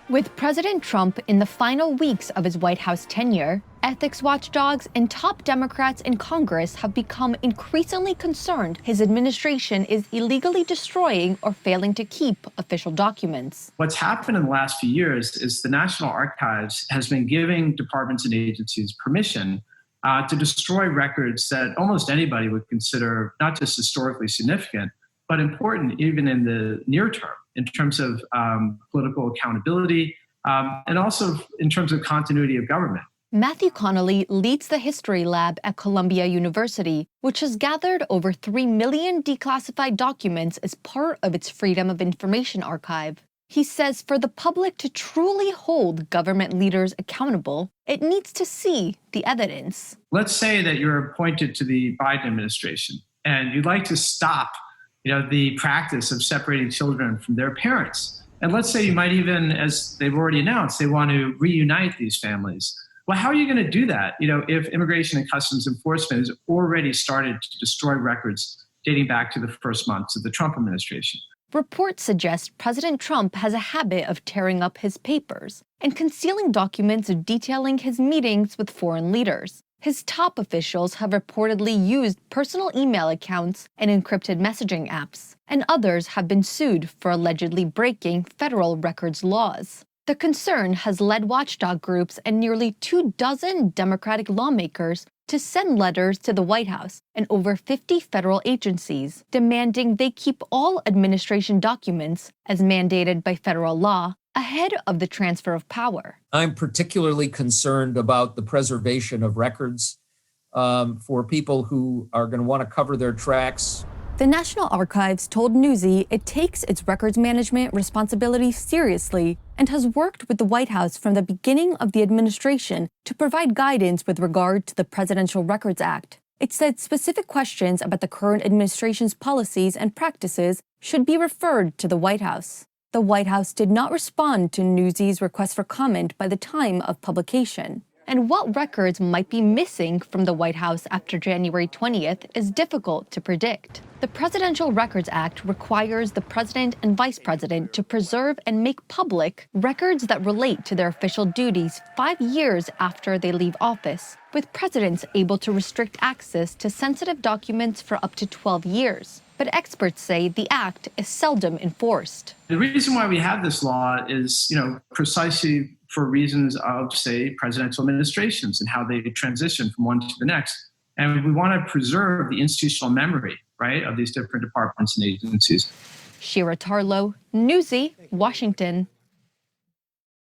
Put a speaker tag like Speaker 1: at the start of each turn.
Speaker 1: With President Trump in the final weeks of his White House tenure, ethics watchdogs and top Democrats in Congress have become increasingly concerned his administration is illegally destroying or failing to keep official documents.
Speaker 2: What's happened in the last few years is the National Archives has been giving departments and agencies permission to destroy records that almost anybody would consider not just historically significant, but important even in the near term in terms of political accountability and also in terms of continuity of government.
Speaker 1: Matthew Connolly leads the History Lab at Columbia University, which has gathered over 3 million declassified documents as part of its Freedom of Information archive. He says for the public to truly hold government leaders accountable, it needs to see the evidence.
Speaker 2: Let's say that you're appointed to the Biden administration and you'd like to stop the practice of separating children from their parents. And let's say you might even, as they've already announced, they want to reunite these families. Well, how are you going to do that, if Immigration and Customs Enforcement has already started to destroy records dating back to the first months of the Trump administration?
Speaker 1: Reports suggest President Trump has a habit of tearing up his papers and concealing documents detailing his meetings with foreign leaders. His top officials have reportedly used personal email accounts and encrypted messaging apps, and others have been sued for allegedly breaking federal records laws. The concern has led watchdog groups and nearly 24 Democratic lawmakers to send letters to the White House and over 50 federal agencies demanding they keep all administration documents, as mandated by federal law, ahead of the transfer of power.
Speaker 3: I'm particularly concerned about the preservation of records for people who are going to want to cover their tracks.
Speaker 1: The National Archives told Newsy it takes its records management responsibility seriously and has worked with the White House from the beginning of the administration to provide guidance with regard to the Presidential Records Act. It said specific questions about the current administration's policies and practices should be referred to the White House. The White House did not respond to Newsy's request for comment by the time of publication. And what records might be missing from the White House after January 20th is difficult to predict. The Presidential Records Act requires the president and vice president to preserve and make public records that relate to their official duties 5 years after they leave office, with presidents able to restrict access to sensitive documents for up to 12 years. But experts say the act is seldom enforced.
Speaker 2: The reason why we have this law is, precisely for reasons of, say, presidential administrations and how they transition from one to the next. And we want to preserve the institutional memory, right, of these different departments and agencies.
Speaker 1: Shira Tarlow, Newsy, Washington.